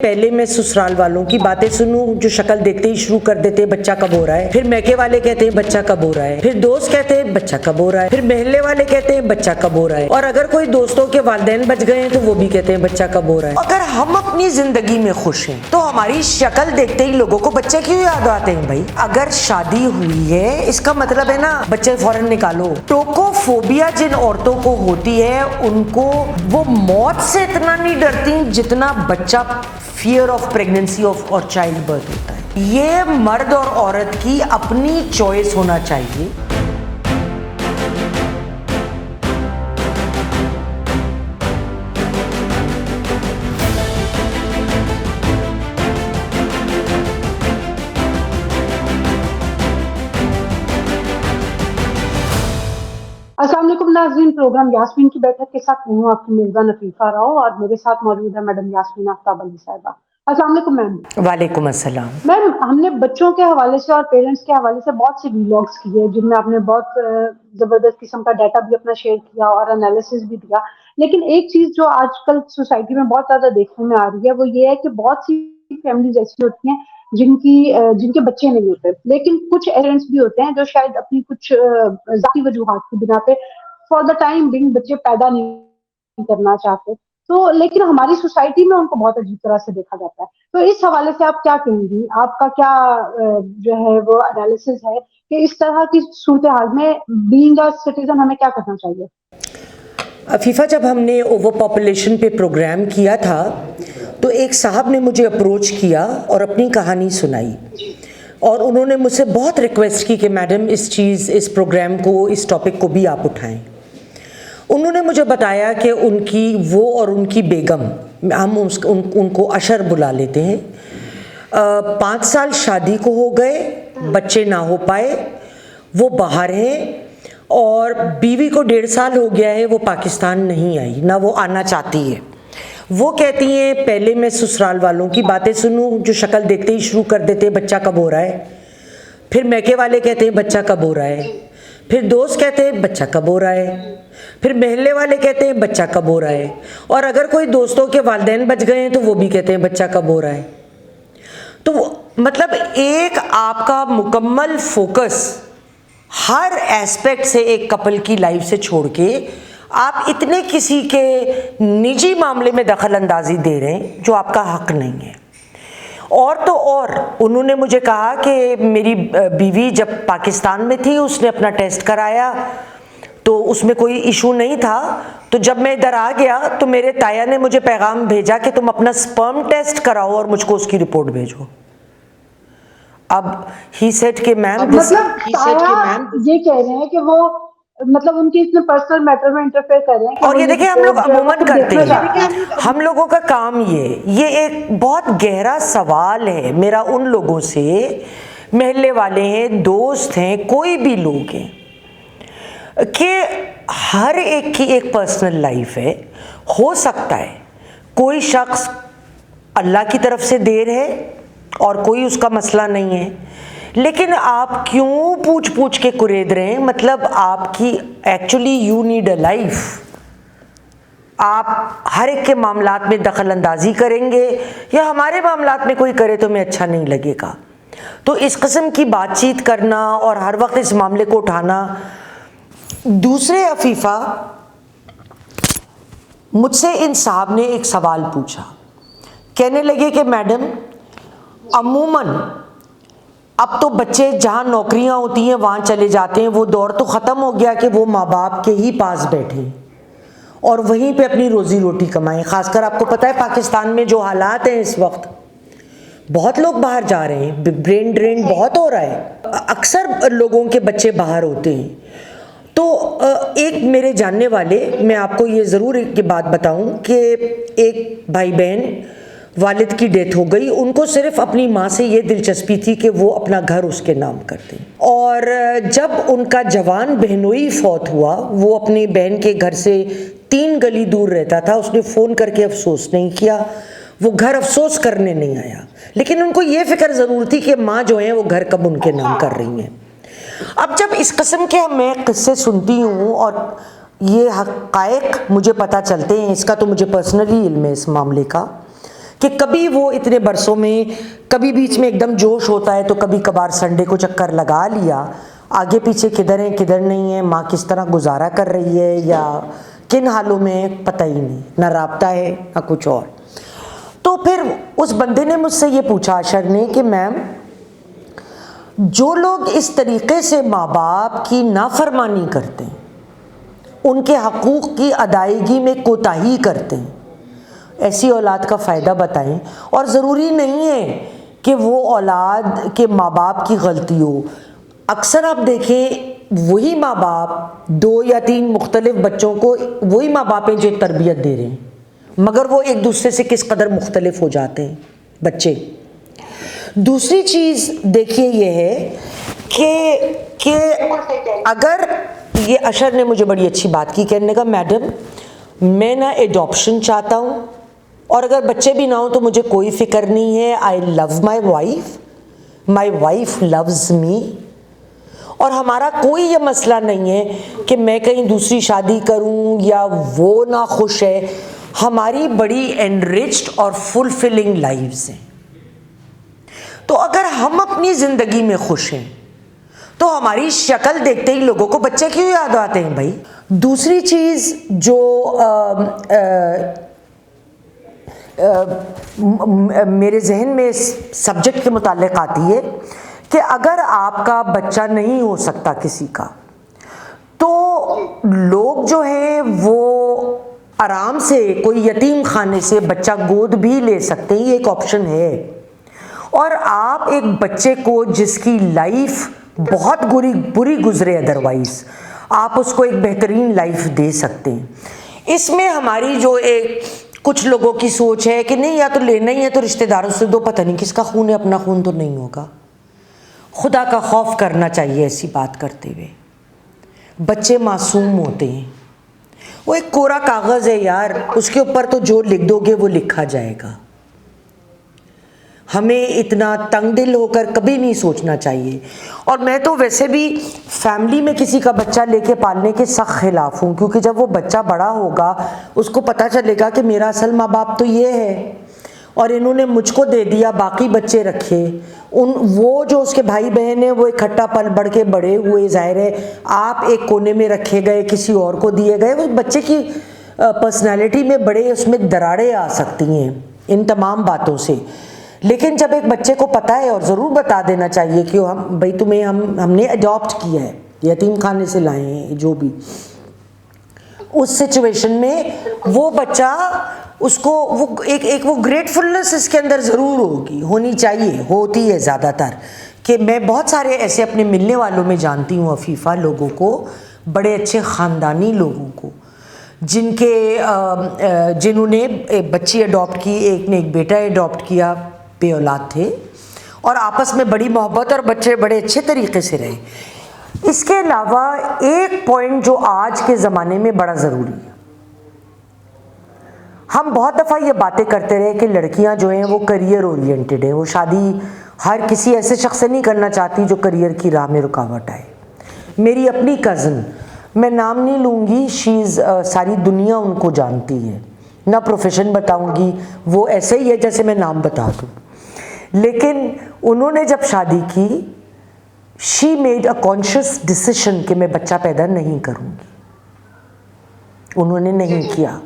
پہلے میں سسرال والوں کی باتیں سنوں جو شکل دیکھتے ہی شروع کر دیتے ہیں بچہ کب ہو رہا ہے، پھر میکے والے کہتے ہیں بچہ کب ہو رہا ہے، پھر دوست کہتے ہیں بچہ کب ہو رہا ہے، پھر محلے والے کہتے ہیں بچہ کب ہو رہا ہے، اور اگر کوئی دوستوں کے والدین بچ گئے ہیں تو وہ بھی کہتے ہیں بچہ کب ہو رہا ہے۔ اگر ہم اپنی زندگی میں خوش ہیں تو ہماری شکل دیکھتے ہی لوگوں کو بچے کیوں یاد آتے ہیں بھائی؟ اگر شادی ہوئی ہے اس کا مطلب ہے نا بچے فوراً نکالو۔ ٹوکوفوبیا جن عورتوں کو ہوتی ہے ان کو وہ موت سے اتنا نہیں ڈرتی جتنا بچہ فیئر آف پریگننسی اور چائلڈ برتھ ہوتا ہے۔ یہ مرد اور عورت کی اپنی چوائس ہونا چاہیے۔ السلام علیکم ناظرین، پروگرام یاسمین کی بیٹھک کے ساتھ ہوں آپ کی میزبان عفیفہ راؤ اور میرے ساتھ موجود ہے میڈم یاسمین آفتاب علی صاحبہ۔ السلام علیکم میم۔ وعلیکم السلام۔ میم، ہم نے بچوں کے حوالے سے اور پیرنٹس کے حوالے سے بہت سے ویلاگس کیے جن میں آپ نے بہت زبردست قسم کا ڈیٹا بھی اپنا شیئر کیا اور انالیسس بھی دیا، لیکن ایک چیز جو آج کل سوسائٹی میں بہت زیادہ دیکھنے میں آ رہی ہے وہ یہ ہے کہ بہت سی فیملیز ایسی ہوتی ہیں جن کے بچے نہیں ہوتے، لیکن کچھ پیرنٹس بھی ہوتے ہیں جو شاید اپنی کچھ ذاتی وجوہات کی بنا پہ فار دا ٹائم بنگ بچے پیدا نہیں کرنا چاہتے، تو لیکن ہماری سوسائٹی میں ان کو بہت عجیب طرح سے دیکھا جاتا ہے۔ تو اس حوالے سے آپ کیا کہیں گی؟ آپ کا کیا جو ہے وہ انالیسس ہے کہ اس طرح کی صورتحال میں بینگ اے سٹیزن ہمیں کیا کرنا چاہیے؟ عفیفہ، جب ہم نے اوور پاپولیشن پہ پروگرام کیا تھا تو ایک صاحب نے مجھے اپروچ کیا اور اپنی کہانی سنائی، اور انہوں نے مجھ سے بہت ریکویسٹ کی کہ میڈم اس پروگرام کو، اس ٹاپک کو بھی آپ اٹھائیں۔ انہوں نے مجھے بتایا کہ وہ اور ان کی بیگم، ہم ان کو اشر بلا لیتے ہیں، 5 سال شادی کو ہو گئے، بچے نہ ہو پائے، وہ باہر ہیں، اور بیوی کو 1.5 سال ہو گیا ہے وہ پاکستان نہیں آئی، نہ وہ آنا چاہتی ہے۔ وہ کہتی ہیں پہلے میں سسرال والوں کی باتیں سنوں جو شکل دیکھتے ہی شروع کر دیتے ہیں بچہ کب ہو رہا ہے، پھر میکے والے کہتے ہیں بچہ کب ہو رہا ہے، پھر دوست کہتے ہیں بچہ کب ہو رہا ہے، پھر محلے والے کہتے ہیں بچہ کب ہو رہا ہے، اور اگر کوئی دوستوں کے والدین بچ گئے ہیں تو وہ بھی کہتے ہیں بچہ کب ہو رہا ہے۔ تو مطلب ایک آپ کا مکمل فوکس ہر ایسپیکٹ سے ایک کپل کی لائف سے چھوڑ کے آپ اتنے کسی کے نجی معاملے میں دخل اندازی دے رہے ہیں جو آپ کا حق نہیں ہے۔ اور تو اور انہوں نے مجھے کہا کہ میری بیوی جب پاکستان میں تھی اس نے اپنا ٹیسٹ کرایا تو اس میں کوئی ایشو نہیں تھا، تو جب میں ادھر آ گیا تو میرے تایا نے مجھے پیغام بھیجا کہ تم اپنا سپرم ٹیسٹ کراؤ اور مجھ کو اس کی رپورٹ بھیجو۔ اب ہی سیڈ کہ میم یہ کہہ رہے ہیں کہ وہ مطلب ان کی اس میں پرسنل میٹر میں انٹرفیئر کر رہے ہیں، اور یہ دیکھیں ہم لوگ عموماً کرتے ہیں، ہم لوگوں کا کام یہ ایک بہت گہرا سوال ہے میرا ان لوگوں سے، محلے والے ہیں، دوست ہیں، کوئی بھی لوگ ہیں، کہ ہر ایک کی ایک پرسنل لائف ہے۔ ہو سکتا ہے کوئی شخص اللہ کی طرف سے دیر ہے اور کوئی اس کا مسئلہ نہیں ہے، لیکن آپ کیوں پوچھ کے کرید رہے ہیں؟ مطلب آپ کی actually you need a life. آپ ہر ایک کے معاملات میں دخل اندازی کریں گے یا ہمارے معاملات میں کوئی کرے تو ہمیں اچھا نہیں لگے گا۔ تو اس قسم کی بات چیت کرنا اور ہر وقت اس معاملے کو اٹھانا۔ دوسرے عفیفہ، مجھ سے ان صاحب نے ایک سوال پوچھا، کہنے لگے کہ میڈم عموماً اب تو بچے جہاں نوکریاں ہوتی ہیں وہاں چلے جاتے ہیں، وہ دور تو ختم ہو گیا کہ وہ ماں باپ کے ہی پاس بیٹھیں اور وہیں پہ اپنی روزی روٹی کمائیں۔ خاص کر آپ کو پتہ ہے پاکستان میں جو حالات ہیں اس وقت، بہت لوگ باہر جا رہے ہیں، برین ڈرین بہت ہو رہا ہے، اکثر لوگوں کے بچے باہر ہوتے ہیں۔ تو ایک میرے جاننے والے، میں آپ کو یہ ضرور ایک بات بتاؤں کہ ایک بھائی بہن والد کی ڈیتھ ہو گئی، ان کو صرف اپنی ماں سے یہ دلچسپی تھی کہ وہ اپنا گھر اس کے نام کر دیں، اور جب ان کا جوان بہنوئی فوت ہوا، وہ اپنی بہن کے گھر سے 3 گلی دور رہتا تھا، اس نے فون کر کے افسوس نہیں کیا، وہ گھر افسوس کرنے نہیں آیا، لیکن ان کو یہ فکر ضرور تھی کہ ماں جو ہیں وہ گھر کب ان کے نام کر رہی ہیں۔ اب جب اس قسم کے میں قصے سنتی ہوں اور یہ حقائق مجھے پتہ چلتے ہیں، اس کا تو مجھے پرسنلی علم ہے اس معاملے کا، کہ کبھی وہ اتنے برسوں میں کبھی بیچ میں ایک دم جوش ہوتا ہے تو کبھی کبھار سنڈے کو چکر لگا لیا, آگے پیچھے کدھر ہیں کدھر نہیں ہے, ماں کس طرح گزارا کر رہی ہے یا کن حالوں میں پتہ ہی نہیں, نہ رابطہ ہے نہ کچھ اور. تو پھر اس بندے نے مجھ سے یہ پوچھا, اشر نے, کہ میم جو لوگ اس طریقے سے ماں باپ کی نافرمانی کرتے ہیں, ان کے حقوق کی ادائیگی میں کوتاہی کرتے ہیں, ایسی اولاد کا فائدہ بتائیں. اور ضروری نہیں ہے کہ وہ اولاد کے ماں باپ کی غلطی ہو. اکثر آپ دیکھیں وہی ماں باپ 2 یا 3 مختلف بچوں کو, وہی ماں باپ ہیں جو تربیت دے رہے ہیں, مگر وہ ایک دوسرے سے کس قدر مختلف ہو جاتے ہیں بچے. دوسری چیز دیکھیے یہ ہے کہ اگر یہ اشر نے مجھے بڑی اچھی بات کی, کہنے کا میڈم میں نہ ایڈاپشن چاہتا ہوں, اور اگر بچے بھی نہ ہوں تو مجھے کوئی فکر نہیں ہے. I love my wife, my wife loves me, اور ہمارا کوئی یہ مسئلہ نہیں ہے کہ میں کہیں دوسری شادی کروں یا وہ نہ خوش ہے. ہماری بڑی انریچڈ اور فلفلنگ لائفز ہیں. تو اگر ہم اپنی زندگی میں خوش ہیں تو ہماری شکل دیکھتے ہی لوگوں کو بچے کیوں یاد آتے ہیں بھائی. دوسری چیز جو میرے ذہن میں اس سبجیکٹ کے متعلق آتی ہے کہ اگر آپ کا بچہ نہیں ہو سکتا کسی کا, تو لوگ جو ہیں وہ آرام سے کوئی یتیم خانے سے بچہ گود بھی لے سکتے ہیں, یہ ایک آپشن ہے. اور آپ ایک بچے کو جس کی لائف بہت بری گزرے ادروائز, آپ اس کو ایک بہترین لائف دے سکتے ہیں. اس میں ہماری جو ایک کچھ لوگوں کی سوچ ہے کہ نہیں, یا تو لینا ہی ہے تو رشتہ داروں سے دو, پتہ نہیں کس کا خون ہے, اپنا خون تو نہیں ہوگا. خدا کا خوف کرنا چاہیے ایسی بات کرتے ہوئے. بچے معصوم ہوتے ہیں, وہ ایک کوڑا کاغذ ہے یار, اس کے اوپر تو جو لکھ دو گے وہ لکھا جائے گا. ہمیں اتنا تنگ دل ہو کر کبھی نہیں سوچنا چاہیے. اور میں تو ویسے بھی فیملی میں کسی کا بچہ لے کے پالنے کے سخت خلاف ہوں, کیونکہ جب وہ بچہ بڑا ہوگا اس کو پتہ چلے گا کہ میرا اصل ماں باپ تو یہ ہے, اور انہوں نے مجھ کو دے دیا, باقی بچے رکھے. وہ جو اس کے بھائی بہن ہیں وہ اکٹھا پل بڑھ کے بڑے ہوئے, ظاہر ہے آپ ایک کونے میں رکھے گئے, کسی اور کو دیے گئے. وہ بچے کی پرسنالٹی میں بڑے اس میں دراڑیں آ سکتی ہیں ان تمام باتوں سے. لیکن جب ایک بچے کو پتہ ہے, اور ضرور بتا دینا چاہیے کہ ہم بھائی تمہیں ہم نے اڈاپٹ کیا ہے, یتیم خانے سے لائے ہیں, جو بھی اس سچویشن میں وہ بچہ, اس کو وہ ایک وہ گریٹفلنس اس کے اندر ضرور ہوگی, ہونی چاہیے, ہوتی ہے زیادہ تر. کہ میں بہت سارے ایسے اپنے ملنے والوں میں جانتی ہوں عفیفہ, لوگوں کو, بڑے اچھے خاندانی لوگوں کو, جنہوں نے بچی اڈاپٹ کی, ایک نے ایک بیٹا اڈاپٹ کیا, بے اولاد تھے, اور آپس میں بڑی محبت, اور بچے بڑے اچھے طریقے سے رہے. اس کے علاوہ ایک پوائنٹ جو آج کے زمانے میں بڑا ضروری ہے, ہم بہت دفعہ یہ باتیں کرتے رہے کہ لڑکیاں جو ہیں وہ کریئر اورینٹڈ ہیں, وہ شادی ہر کسی ایسے شخص سے نہیں کرنا چاہتی جو کریئر کی راہ میں رکاوٹ آئے. میری اپنی کزن, میں نام نہیں لوں گی, شیز ساری دنیا ان کو جانتی ہے, نہ پروفیشن بتاؤں گی, وہ ایسے ہی ہے جیسے میں نام بتا دوں. لیکن انہوں نے جب شادی کی, she made a conscious decision کہ میں بچہ پیدا نہیں کروں گی. انہوں نے نہیں کیا,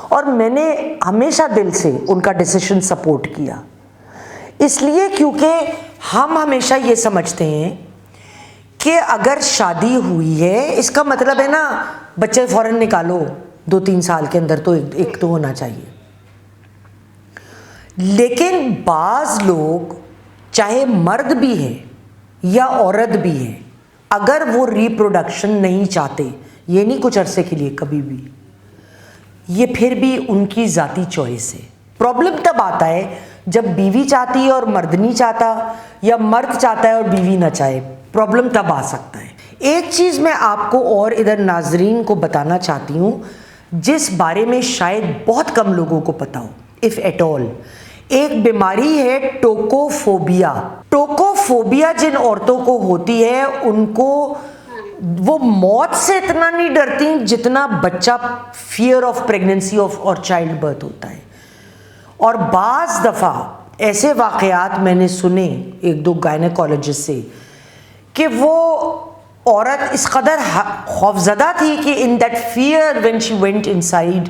اور میں نے ہمیشہ دل سے ان کا ڈیسیشن سپورٹ کیا. اس لیے کیونکہ ہم ہمیشہ یہ سمجھتے ہیں کہ اگر شادی ہوئی ہے اس کا مطلب ہے نا بچے فوراً نکالو 2-3 سال کے اندر, تو ایک تو ہونا چاہیے. لیکن بعض لوگ, چاہے مرد بھی ہے یا عورت بھی ہے, اگر وہ ریپروڈکشن نہیں چاہتے, یہ نہیں کچھ عرصے کے لیے کبھی بھی, یہ پھر بھی ان کی ذاتی چوائس ہے. پرابلم تب آتا ہے جب بیوی چاہتی ہے اور مرد نہیں چاہتا, یا مرد چاہتا ہے اور بیوی نہ چاہے, پرابلم تب آ سکتا ہے. ایک چیز میں آپ کو اور ادھر ناظرین کو بتانا چاہتی ہوں, جس بارے میں شاید بہت کم لوگوں کو پتا ہو, اف ایٹ آل. ایک بیماری ہے ٹوکوفوبیا. ٹوکوفوبیا جن عورتوں کو ہوتی ہے, ان کو وہ موت سے اتنا نہیں ڈرتی جتنا بچہ فیئر آف پریگننسی اور چائلڈ برتھ ہوتا ہے. اور بعض دفعہ ایسے واقعات میں نے سنے ایک دو گائنیکالوجسٹ سے کہ وہ عورت اس قدر خوفزدہ تھی کہ in that fear when she went inside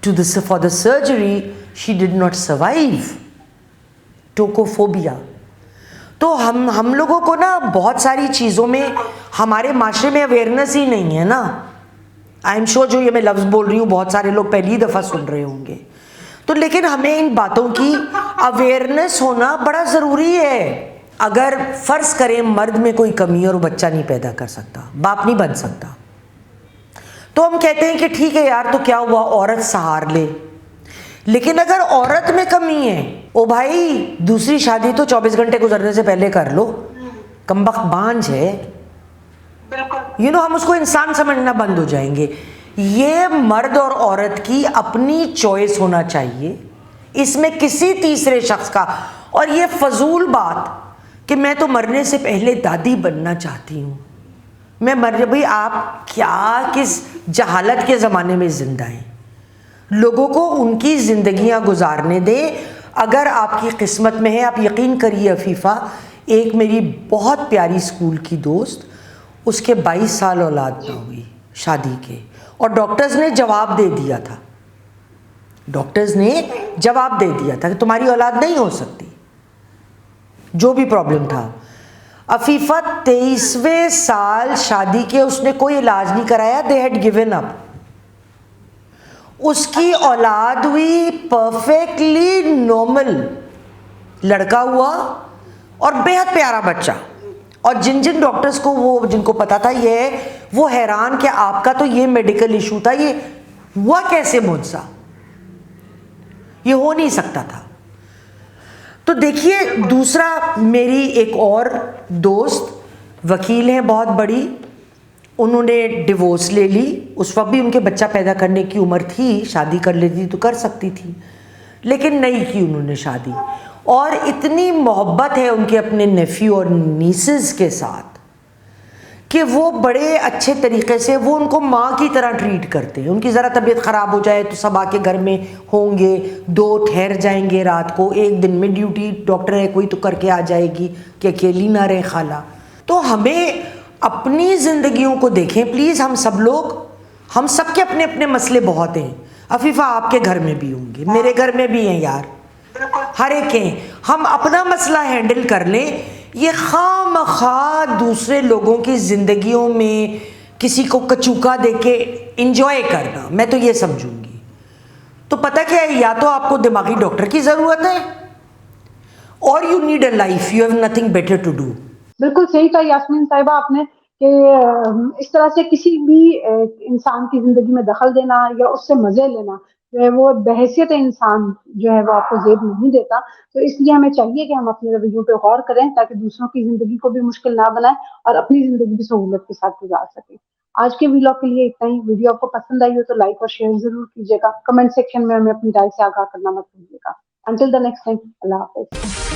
to this for the surgery she did not survive. Tokophobia. تو ہم لوگوں کو نا بہت ساری چیزوں میں ہمارے معاشرے میں اویئرنیس ہی نہیں ہے نا. آئی ایم شیور جو یہ میں لفظ بول رہی ہوں بہت سارے لوگ پہلی دفعہ سن رہے ہوں گے. تو لیکن ہمیں ان باتوں کی اویئرنیس ہونا بڑا ضروری ہے. اگر فرض کریں مرد میں کوئی کمی اور وہ بچہ نہیں پیدا کر سکتا, باپ نہیں بن سکتا, تو ہم کہتے ہیں کہ ٹھیک ہے یار تو کیا ہوا, عورت سہار لے. لیکن اگر عورت میں کمی ہے, او بھائی دوسری شادی تو 24 گھنٹے گزرنے سے پہلے کر لو, کمبخت بانجھ ہے, ہم اس کو انسان سمجھنا بند ہو جائیں گے. یہ مرد اور عورت کی اپنی چوائس ہونا چاہیے, اس میں کسی تیسرے شخص کا. اور یہ فضول بات کہ میں تو مرنے سے پہلے دادی بننا چاہتی ہوں, بھائی آپ کیا کس جہالت کے زمانے میں زندہ ہیں. لوگوں کو ان کی زندگیاں گزارنے دیں. اگر آپ کی قسمت میں ہے, آپ یقین کریے عفیفہ, ایک میری بہت پیاری اسکول کی دوست, اس کے 22 سال اولاد نہ ہوئی شادی کے, اور ڈاکٹرز نے جواب دے دیا تھا, کہ تمہاری اولاد نہیں ہو سکتی, جو بھی پرابلم تھا. عفیفہ 23ویں سال شادی کے اس نے کوئی علاج نہیں کرایا, دے ہیڈ گیون اپ. اس کی اولاد ہوئی پرفیکٹلی نارمل, لڑکا ہوا اور بہت پیارا بچہ. اور جن ڈاکٹرز کو جن کو پتا تھا یہ, وہ حیران کہ آپ کا تو یہ میڈیکل ایشو تھا, یہ ہوا کیسے معجزہ, یہ ہو نہیں سکتا تھا. تو دیکھیے دوسرا, میری ایک اور دوست وکیل ہیں بہت بڑی, انہوں نے ڈیورس لے لی. اس وقت بھی ان کے بچہ پیدا کرنے کی عمر تھی, شادی کر لیتی تو کر سکتی تھی, لیکن نہیں کی انہوں نے شادی. اور اتنی محبت ہے ان کے اپنے نیفیو اور نیسز کے ساتھ کہ وہ بڑے اچھے طریقے سے وہ ان کو ماں کی طرح ٹریٹ کرتے ہیں. ان کی ذرا طبیعت خراب ہو جائے تو سب آ کے گھر میں ہوں گے, 2 ٹھہر جائیں گے رات کو, 1 دن میں ڈیوٹی ڈاکٹر ہے کوئی تو کر کے آ جائے گی کہ اکیلی نہ رہے خالہ. تو ہمیں اپنی زندگیوں کو دیکھیں پلیز. ہم سب کے اپنے اپنے مسئلے بہت ہیں. عفیفہ آپ کے گھر میں بھی ہوں گے, میرے گھر میں بھی ہیں یار, ہر ایک کے ہیں. ہم اپنا مسئلہ ہینڈل کر لیں. یہ خواہ دوسرے لوگوں کی زندگیوں میں کسی کو کچوکا دے کے انجوائے کرنا, میں تو یہ سمجھوں گی. تو پتہ کیا ہے, یا تو آپ کو دماغی ڈاکٹر کی ضرورت ہے, اور you need a life, you have nothing better to do. بالکل صحیح کہا یاسمین صاحبہ آپ نے کہ اس طرح سے کسی بھی انسان کی زندگی میں دخل دینا یا اس سے مزے لینا جو ہے وہ بحیثیت انسان جو ہے وہ آپ کو زیب نہیں دیتا. تو اس لیے ہمیں چاہیے کہ ہم اپنے رویوں پہ غور کریں تاکہ دوسروں کی زندگی کو بھی مشکل نہ بنائیں اور اپنی زندگی بھی سہولت کے ساتھ گزار سکیں. آج کے ویلاگ کے لیے اتنا ہی. ویڈیو آپ کو پسند آئی ہو تو لائک اور شیئر ضرور کیجیے گا. کمنٹ سیکشن میں ہمیں اپنی رائے سے آگاہ کرنا مت بھولیے گا. انٹل دی نیکسٹ ٹائم, اللہ حافظ.